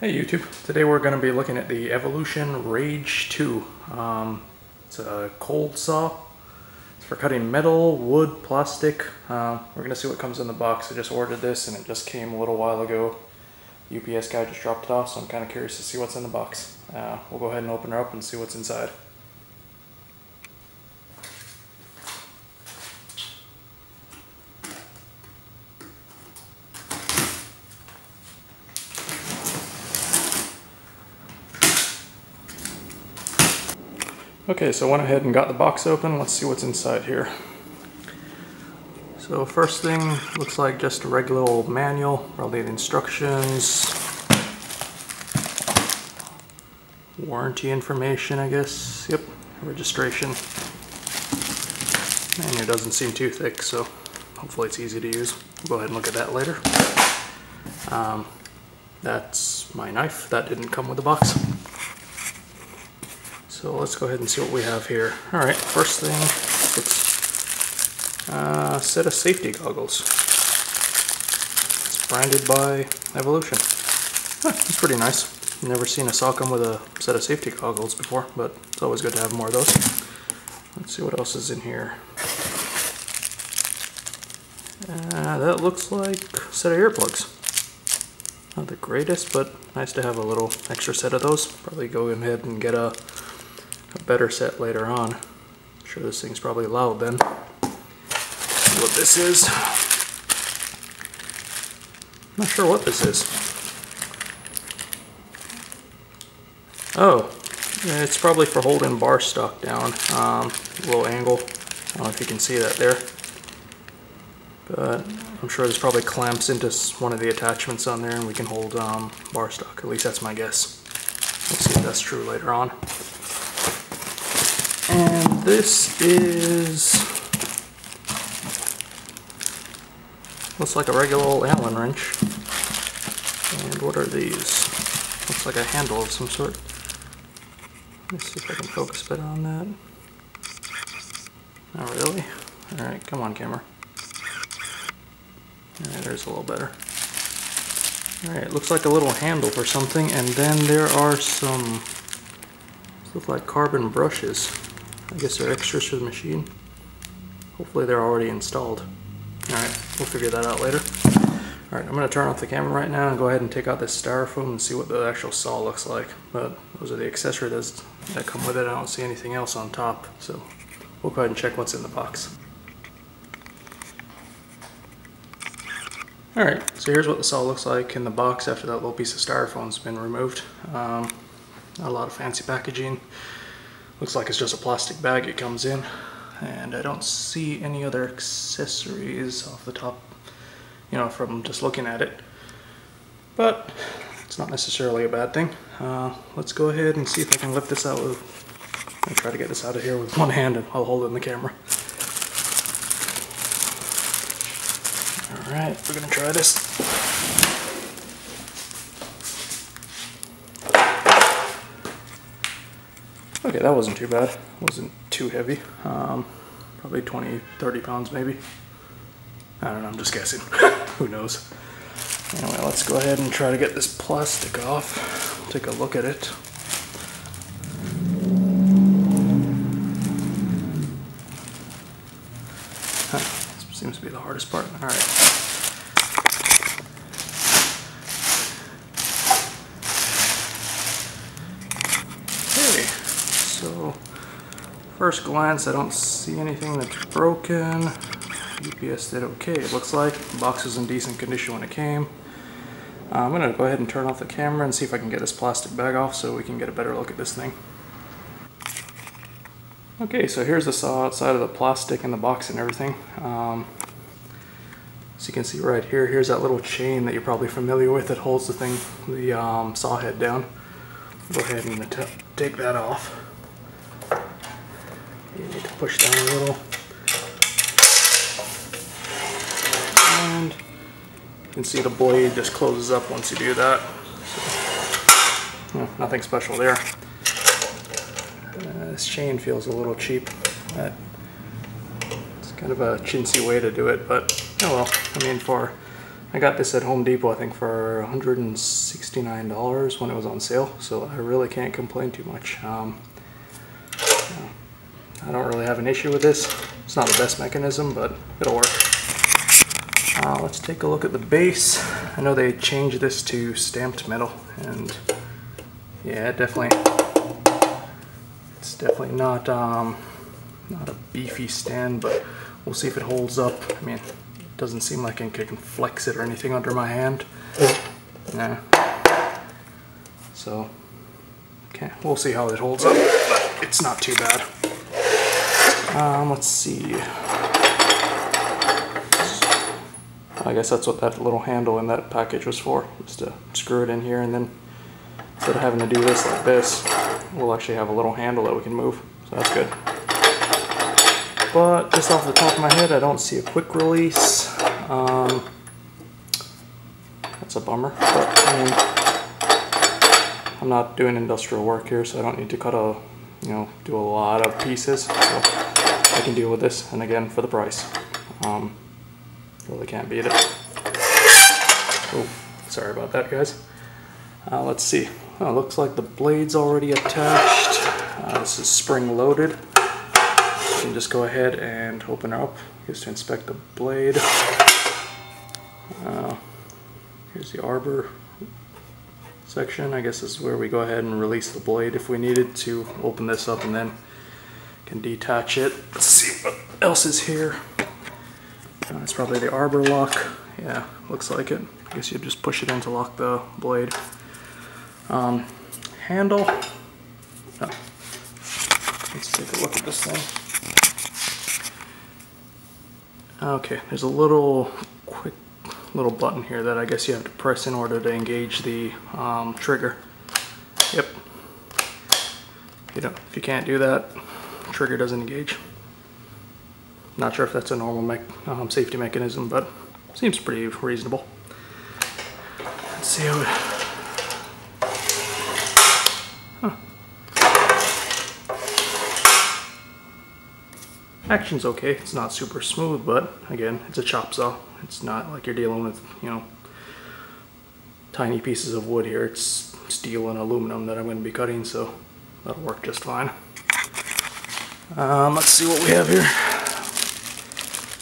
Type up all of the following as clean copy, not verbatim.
Hey YouTube, today we're going to be looking at the Evolution Rage 2. It's a cold saw. It's for cutting metal, wood, plastic. We're going to see what comes in the box. I just ordered this and it just came a little while ago. UPS guy just dropped it off, so I'm kind of curious to see what's in the box. We'll go ahead and open her up and see what's inside. Okay, so I went ahead and got the box open. Let's see what's inside here. So first thing, looks like just a regular old manual, probably the instructions, warranty information, I guess. Yep, registration. Manual doesn't seem too thick, so hopefully it's easy to use. We'll go ahead and look at that later. That's my knife. That didn't come with the box. So let's go ahead and see what we have here. Alright, first thing, it's a set of safety goggles. It's branded by Evolution. It's pretty nice. Never seen a saw come with a set of safety goggles before, but it's always good to have more of those. Let's see what else is in here. That looks like a set of earplugs. Not the greatest, but nice to have a little extra set of those. Probably go ahead and get a better set later on. I'm sure this thing's probably loud then. See what this is. Not sure what this is. Oh, it's probably for holding bar stock down. Low angle. I don't know if you can see that there. But I'm sure this probably clamps into one of the attachments on there and we can hold bar stock. At least that's my guess. We'll see if that's true later on. And this is, looks like a regular old Allen wrench. And what are these? Looks like a handle of some sort. Let's see if I can focus better on that. Not really. Alright, come on camera. Alright, there's a little better. Alright, looks like a little handle for something, and then there are some, look like carbon brushes. I guess they're extras for the machine. Hopefully they're already installed. Alright, we'll figure that out later. Alright, I'm going to turn off the camera right now and go ahead and take out this styrofoam and see what the actual saw looks like. But those are the accessories that come with it. I don't see anything else on top, so we'll go ahead and check what's in the box. Alright, so here's what the saw looks like in the box after that little piece of styrofoam's been removed. Not a lot of fancy packaging. Looks like it's just a plastic bag it comes in, and I don't see any other accessories off the top, you know, from just looking at it. But it's not necessarily a bad thing. Let's go ahead and see if I can lift this out with, I'll try to get this out of here with one hand and I'll hold it in the camera. Alright, we're gonna try this. Okay, that wasn't too bad. Wasn't too heavy. Probably 20-30 pounds maybe. I don't know, I'm just guessing. Who knows? Anyway, let's go ahead and try to get this plastic off. Take a look at it. This seems to be the hardest part. Alright. So, first glance, I don't see anything that's broken. UPS did okay, it looks like. The box was in decent condition when it came. I'm going to go ahead and turn off the camera and see if I can get this plastic bag off so we can get a better look at this thing. Okay, so here's the saw outside of the plastic and the box and everything. So you can see right here, here's that little chain that you're probably familiar with that holds the thing, the saw head down. Go ahead and take that off. You need to push down a little. And you can see the blade just closes up once you do that. So, nothing special there. This chain feels a little cheap. It's kind of a chintzy way to do it, but oh well. I mean, for I got this at Home Depot, I think for $169 when it was on sale, so I really can't complain too much. I don't really have an issue with this. It's not the best mechanism, but it'll work. Let's take a look at the base. I know they changed this to stamped metal, and yeah, it's definitely not a beefy stand, but we'll see if it holds up. I mean, it doesn't seem like I can flex it or anything under my hand. Nah. So, okay, we'll see how it holds up, but it's not too bad. Let's see. I guess that's what that little handle in that package was for, just to screw it in here, and then instead of having to do this like this, we'll actually have a little handle that we can move, so that's good. But just off the top of my head, I don't see a quick release. That's a bummer, but I mean, I'm not doing industrial work here, so I don't need to cut do a lot of pieces, so I can deal with this, and again, for the price. Really can't beat it. Oh, sorry about that, guys. Let's see. Oh, looks like the blade's already attached. This is spring loaded. You can just go ahead and open it up just to inspect the blade. Here's the arbor section. I guess this is where we go ahead and release the blade if we needed to open this up, and then can detach it. Let's see what else is here. It's probably the arbor lock. Yeah, looks like it. I guess you just push it in to lock the blade. Handle. Oh. Let's take a look at this thing. Okay, there's a quick little button here that I guess you have to press in order to engage the trigger. Yep. If you can't do that, the trigger doesn't engage. Not sure if that's a normal safety mechanism, but seems pretty reasonable. Let's see how it... Huh. Action's okay. It's not super smooth, but again, it's a chop saw. It's not like you're dealing with, tiny pieces of wood here. It's steel and aluminum that I'm going to be cutting, so that'll work just fine. Let's see what we have here.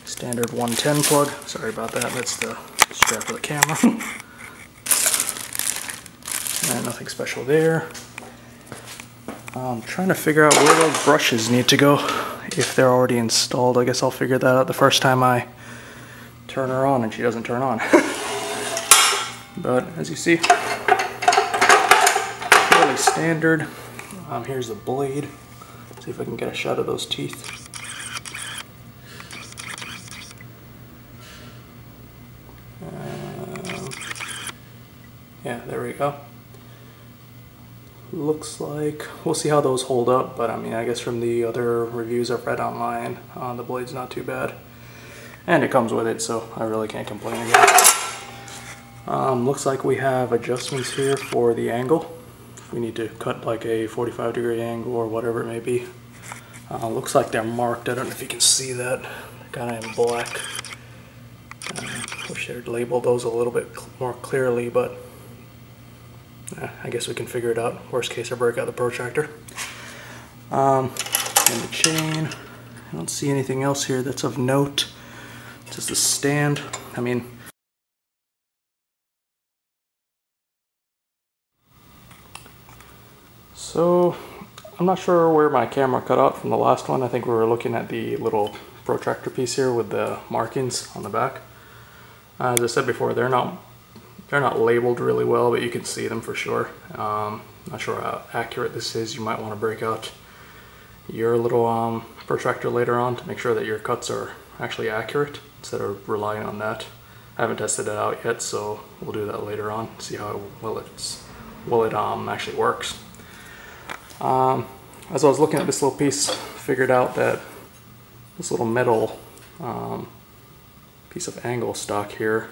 Standard 110 plug. Sorry about that. That's the strap of the camera. And nothing special there. I'm trying to figure out where those brushes need to go. If they're already installed, I guess I'll figure that out the first time I turn her on and she doesn't turn on. But as you see, fairly standard. Here's the blade. See if I can get a shot of those teeth. Yeah, there we go. Looks like, we'll see how those hold up, but I mean, I guess from the other reviews I've read online, the blade's not too bad. And it comes with it, so I really can't complain again. Looks like we have adjustments here for the angle. If we need to cut like a 45-degree angle or whatever it may be. Looks like they're marked. I don't know if you can see that. They're kind of in black. Wish they'd label those a little bit more clearly, but I guess we can figure it out. Worst case, I break out the protractor. And the chain. I don't see anything else here that's of note. Just a stand. I mean, so I'm not sure where my camera cut out from the last one. I think we were looking at the little protractor piece here with the markings on the back. As I said before, they're not labeled really well, but you can see them for sure. Not sure how accurate this is. You might want to break out your little protractor later on to make sure that your cuts are actually accurate instead of relying on that. I haven't tested it out yet, so we'll do that later on, see how well it actually works. As I was looking at this little piece, figured out that this little metal piece of angle stock here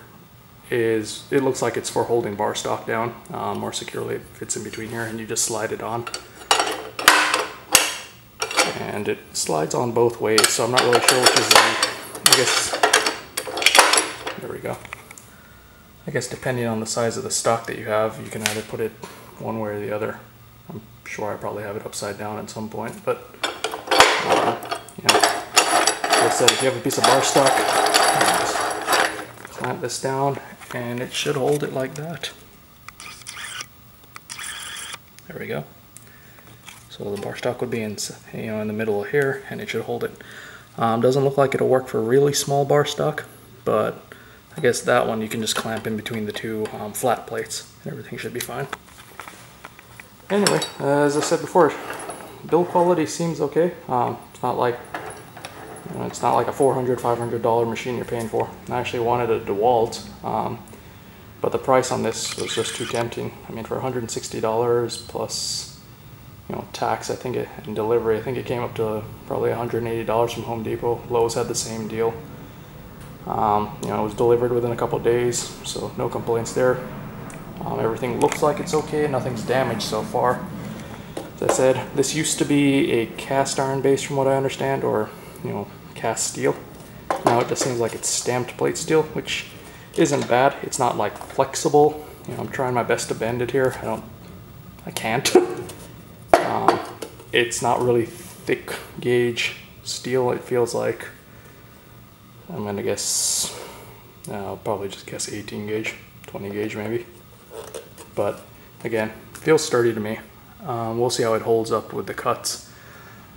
it looks like it's for holding bar stock down more securely. It fits in between here and you just slide it on. And it slides on both ways, so I'm not really sure which is I guess, there we go. I guess depending on the size of the stock that you have, you can either put it one way or the other. I'm sure I probably have it upside down at some point, but you know, like I said, if you have a piece of bar stock, just clamp this down and it should hold it like that. There we go. So the bar stock would be in, in the middle of here, and it should hold it. Doesn't look like it'll work for really small bar stock, but I guess that one you can just clamp in between the two flat plates, and everything should be fine. Anyway, as I said before, build quality seems okay. It's not like it's not like a $400, $500 machine you're paying for. I actually wanted a DeWalt, but the price on this was just too tempting. I mean, for $160 plus, tax, I think, and delivery, I think it came up to probably $180 from Home Depot. Lowe's had the same deal. It was delivered within a couple of days, so no complaints there. Everything looks like it's okay. Nothing's damaged so far. As I said, this used to be a cast iron base, from what I understand, or cast steel. Now it just seems like it's stamped plate steel, which isn't bad. It's not like flexible. I'm trying my best to bend it here. I can't. It's not really thick gauge steel. It feels like, I'm gonna guess, I'll probably just guess 18 gauge, 20 gauge maybe. But again, feels sturdy to me. We'll see how it holds up with the cuts.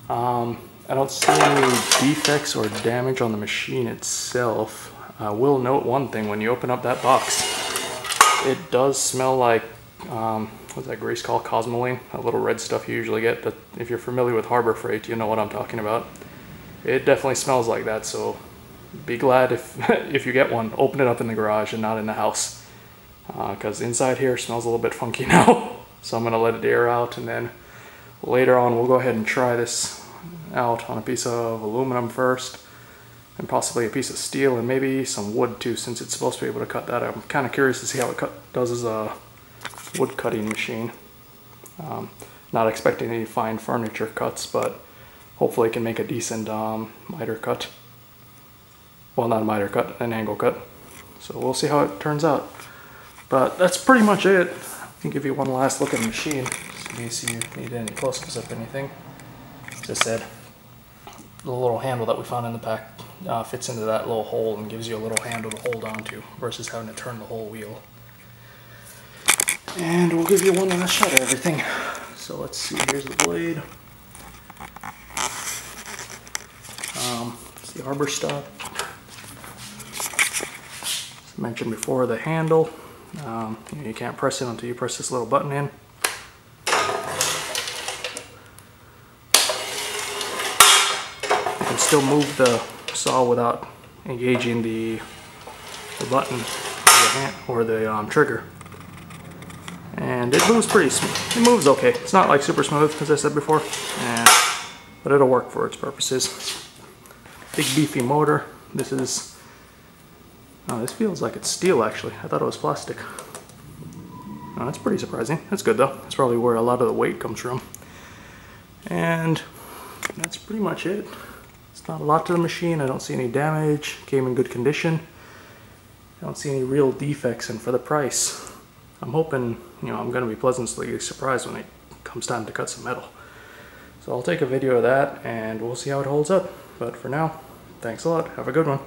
I don't see any defects or damage on the machine itself. I will note one thing: when you open up that box, it does smell like, what's that grease called? Cosmoline, that little red stuff you usually get. But if you're familiar with Harbor Freight, you know what I'm talking about. It definitely smells like that, so be glad if, if you get one, open it up in the garage and not in the house. Because inside here smells a little bit funky now. So I'm going to let it air out, and then later on we'll go ahead and try this out on a piece of aluminum first, and possibly a piece of steel, and maybe some wood too, since it's supposed to be able to cut that. I'm kind of curious to see how it does as a wood cutting machine. Not expecting any fine furniture cuts, but hopefully it can make a decent miter cut. Well, not a miter cut, an angle cut. So we'll see how it turns out. But that's pretty much it. I can give you one last look at the machine, just in case you need any close-ups of anything. As I said, the little handle that we found in the pack fits into that little hole and gives you a little handle to hold on to, versus having to turn the whole wheel. And we'll give you one last shot at everything. So let's see, here's the blade. It's the arbor stock. As mentioned before, the handle. You can't press it until you press this little button in. You can still move the saw without engaging the button or the trigger. And it moves pretty smooth. It moves okay. It's not like super smooth, as I said before, but it'll work for its purposes. Big beefy motor. This feels like it's steel actually. I thought it was plastic. Oh, that's pretty surprising. That's good though. That's probably where a lot of the weight comes from. And that's pretty much it. It's not a lot to the machine. I don't see any damage. Came in good condition. I don't see any real defects, and for the price, I'm hoping, I'm going to be pleasantly surprised when it comes time to cut some metal. So I'll take a video of that and we'll see how it holds up. But for now, thanks a lot. Have a good one.